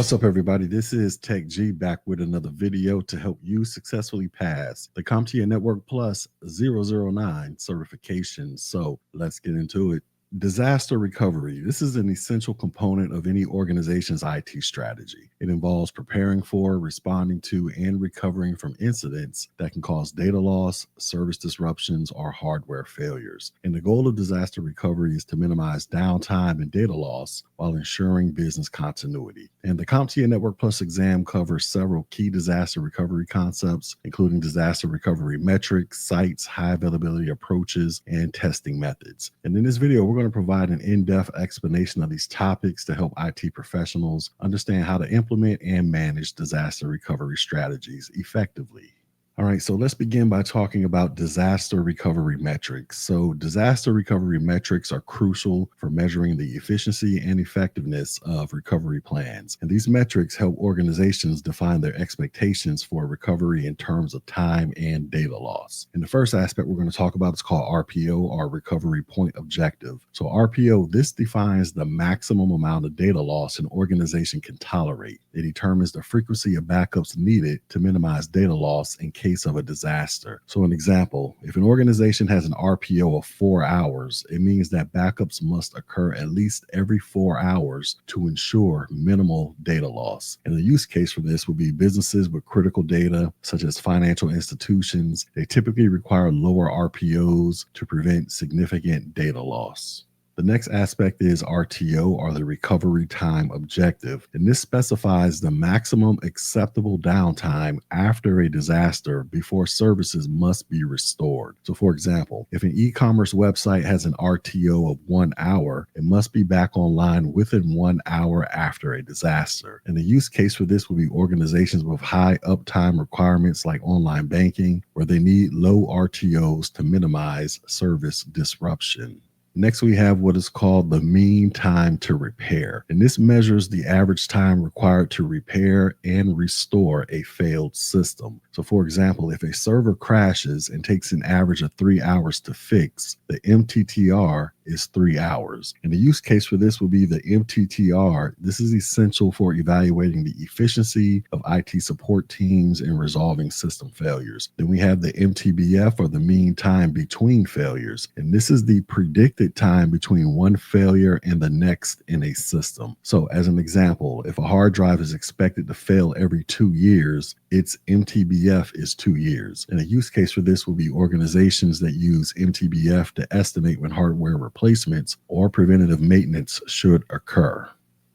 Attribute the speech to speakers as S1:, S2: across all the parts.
S1: What's up, everybody? This is Tech G back with another video to help you successfully pass the CompTIA Network Plus 009 certification. So let's get into it. Disaster recovery. This is an essential component of any organization's IT strategy. It involves preparing for, responding to, and recovering from incidents that can cause data loss, service disruptions, or hardware failures. And the goal of disaster recovery is to minimize downtime and data loss while ensuring business continuity. And the CompTIA Network Plus exam covers several key disaster recovery concepts, including disaster recovery metrics, sites, high availability approaches, and testing methods. And in this video, we're going to provide an in-depth explanation of these topics to help IT professionals understand how to implement and manage disaster recovery strategies effectively. All right, so let's begin by talking about disaster recovery metrics. So disaster recovery metrics are crucial for measuring the efficiency and effectiveness of recovery plans. And these metrics help organizations define their expectations for recovery in terms of time and data loss. And the first aspect we're going to talk about is called RPO, or Recovery Point Objective. So RPO, this defines the maximum amount of data loss an organization can tolerate. It determines the frequency of backups needed to minimize data loss in case of a disaster. So an example, if an organization has an RPO of 4 hours, it means that backups must occur at least every 4 hours to ensure minimal data loss. And the use case for this would be businesses with critical data, such as financial institutions. They typically require lower RPOs to prevent significant data loss. The next aspect is RTO, or the Recovery Time Objective, and this specifies the maximum acceptable downtime after a disaster before services must be restored. So for example, if an e-commerce website has an RTO of 1 hour, it must be back online within 1 hour after a disaster. And the use case for this would be organizations with high uptime requirements like online banking, where they need low RTOs to minimize service disruption. Next, we have what is called the mean time to repair. And this measures the average time required to repair and restore a failed system. So for example, if a server crashes and takes an average of 3 hours to fix, the MTTR is 3 hours. And the use case for this will be the MTTR. This is essential for evaluating the efficiency of IT support teams in resolving system failures. Then we have the MTBF, or the mean time between failures. And this is the predicted time between one failure and the next in a system. So as an example, if a hard drive is expected to fail every 2 years, its MTBF is 2 years. And a use case for this will be organizations that use MTBF to estimate when hardware replacements or preventative maintenance should occur.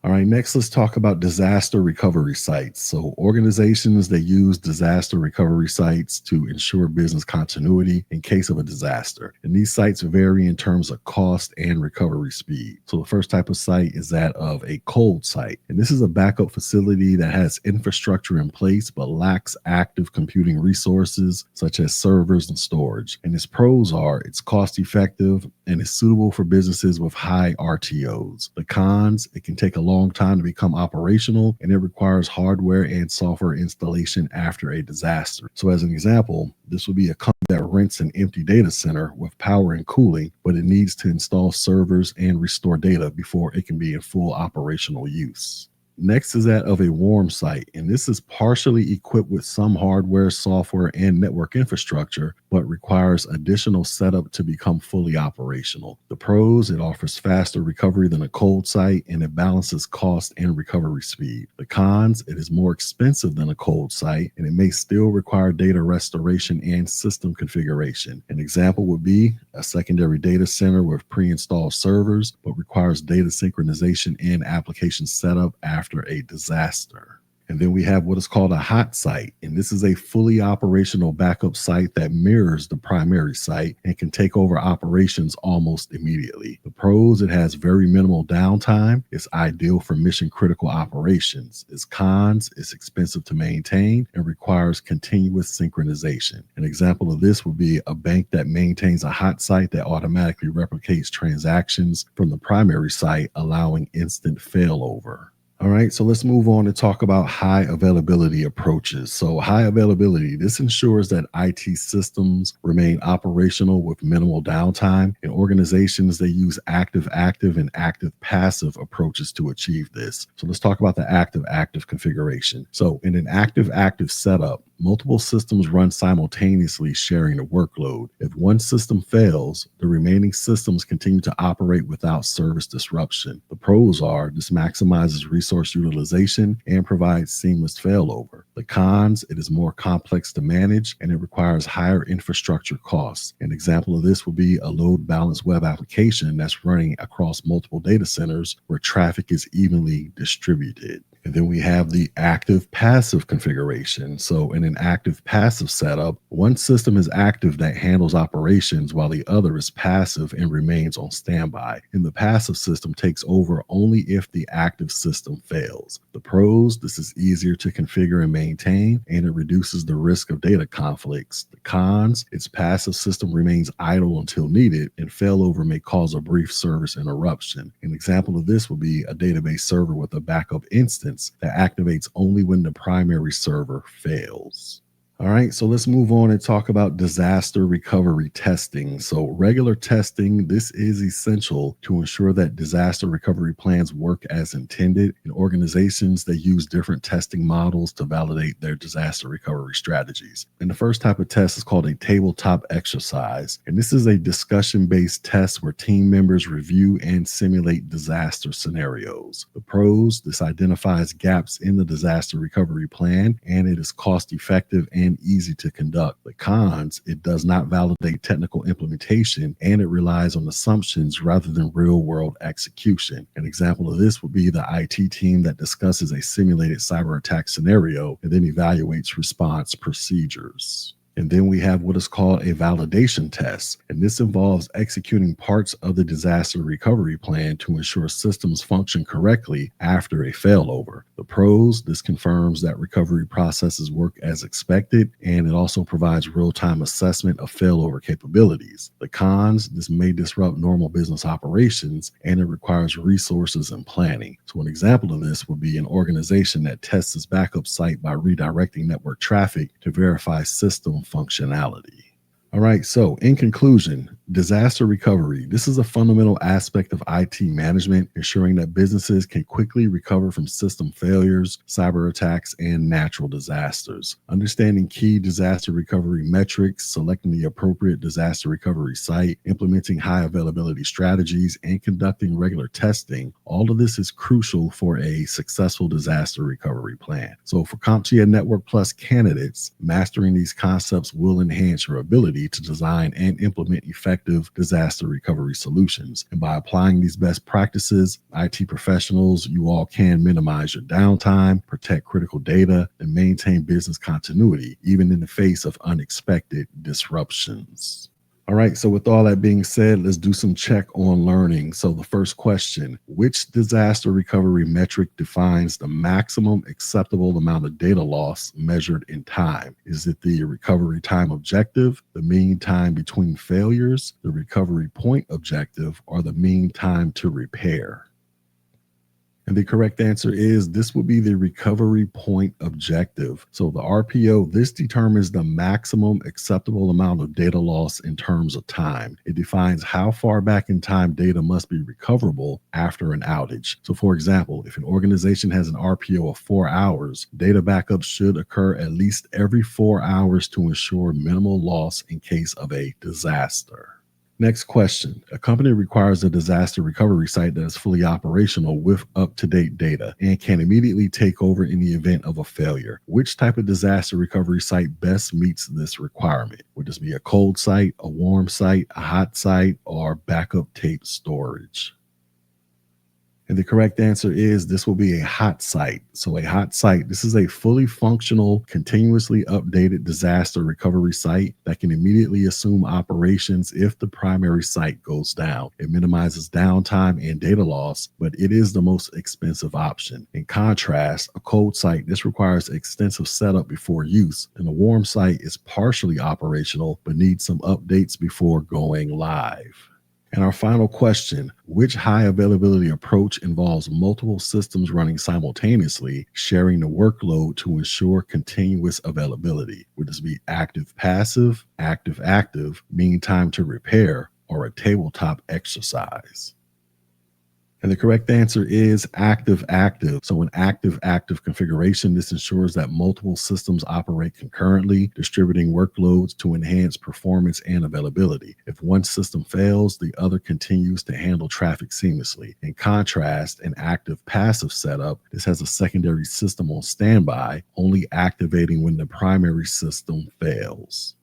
S1: All right, next let's talk about disaster recovery sites. So organizations that use disaster recovery sites to ensure business continuity in case of a disaster. And these sites vary in terms of cost and recovery speed. So the first type of site is that of a cold site. And this is a backup facility that has infrastructure in place but lacks active computing resources such as servers and storage. And its pros are it's cost effective and is suitable for businesses with high RTOs. The cons, it can take a long time to become operational, and it requires hardware and software installation after a disaster. So as an example, this would be a company that rents an empty data center with power and cooling, but it needs to install servers and restore data before it can be in full operational use. Next is that of a warm site, and this is partially equipped with some hardware, software, and network infrastructure, but requires additional setup to become fully operational. The pros, it offers faster recovery than a cold site, and it balances cost and recovery speed. The cons, it is more expensive than a cold site, and it may still require data restoration and system configuration. An example would be a secondary data center with pre-installed servers, but requires data synchronization and application setup after a disaster. And then we have what is called a hot site. And this is a fully operational backup site that mirrors the primary site and can take over operations almost immediately. The pros, it has very minimal downtime. It's ideal for mission critical operations. Its cons, it's expensive to maintain and requires continuous synchronization. An example of this would be a bank that maintains a hot site that automatically replicates transactions from the primary site, allowing instant failover. All right, so let's move on and talk about high availability approaches. So, high availability, this ensures that IT systems remain operational with minimal downtime. In organizations, they use active active and active passive approaches to achieve this. So, let's talk about the active active configuration. So, in an active active setup, multiple systems run simultaneously, sharing the workload. If one system fails, the remaining systems continue to operate without service disruption. The pros are this maximizes resource utilization and provides seamless failover. The cons, it is more complex to manage and it requires higher infrastructure costs. An example of this would be a load balanced web application that's running across multiple data centers where traffic is evenly distributed. And then we have the active passive configuration. So, in an active passive setup, one system is active that handles operations while the other is passive and remains on standby. And the passive system takes over only if the active system fails. The pros, this is easier to configure and maintain, and it reduces the risk of data conflicts. The cons, its passive system remains idle until needed, and failover may cause a brief service interruption. An example of this would be a database server with a backup instance that activates only when the primary server fails. All right, so let's move on and talk about disaster recovery testing. So, regular testing, this is essential to ensure that disaster recovery plans work as intended. In organizations, they use different testing models to validate their disaster recovery strategies. And the first type of test is called a tabletop exercise. And this is a discussion-based test where team members review and simulate disaster scenarios. The pros, this identifies gaps in the disaster recovery plan, and it is cost-effective and easy to conduct. The cons, it does not validate technical implementation and it relies on assumptions rather than real world execution. An example of this would be the IT team that discusses a simulated cyber attack scenario and then evaluates response procedures. And then we have what is called a validation test. And this involves executing parts of the disaster recovery plan to ensure systems function correctly after a failover. The pros, this confirms that recovery processes work as expected, and it also provides real-time assessment of failover capabilities. The cons, this may disrupt normal business operations, and it requires resources and planning. So an example of this would be an organization that tests its backup site by redirecting network traffic to verify system functionality. All right, so in conclusion, disaster recovery. This is a fundamental aspect of IT management, ensuring that businesses can quickly recover from system failures, cyber attacks, and natural disasters. Understanding key disaster recovery metrics, selecting the appropriate disaster recovery site, implementing high availability strategies, and conducting regular testing, all of this is crucial for a successful disaster recovery plan. So for CompTIA Network Plus candidates, mastering these concepts will enhance your ability to design and implement effective disaster recovery solutions. And by applying these best practices, IT professionals, you all can minimize your downtime, protect critical data, and maintain business continuity, even in the face of unexpected disruptions. All right, so with all that being said, let's do some check on learning. So the first question, which disaster recovery metric defines the maximum acceptable amount of data loss measured in time? Is it the recovery time objective, the mean time between failures, the recovery point objective, or the mean time to repair? And the correct answer is this will be the recovery point objective. So the RPO, this determines the maximum acceptable amount of data loss in terms of time. It defines how far back in time data must be recoverable after an outage. So for example, if an organization has an RPO of 4 hours, data backups should occur at least every 4 hours to ensure minimal loss in case of a disaster. Next question. A company requires a disaster recovery site that is fully operational with up-to-date data and can immediately take over in the event of a failure. Which type of disaster recovery site best meets this requirement? Would this be a cold site, a warm site, a hot site, or backup tape storage? And the correct answer is this will be a hot site. So a hot site, this is a fully functional, continuously updated disaster recovery site that can immediately assume operations if the primary site goes down. It minimizes downtime and data loss, but it is the most expensive option. In contrast, a cold site, this requires extensive setup before use, and a warm site is partially operational but needs some updates before going live. And our final question: which high availability approach involves multiple systems running simultaneously, sharing the workload to ensure continuous availability? Would this be active passive, active active, mean time to repair, or a tabletop exercise? And the correct answer is active active. So, in active active configuration, this ensures that multiple systems operate concurrently, distributing workloads to enhance performance and availability. If one system fails, the other continues to handle traffic seamlessly. In contrast, an active passive setup, this has a secondary system on standby, only activating when the primary system fails.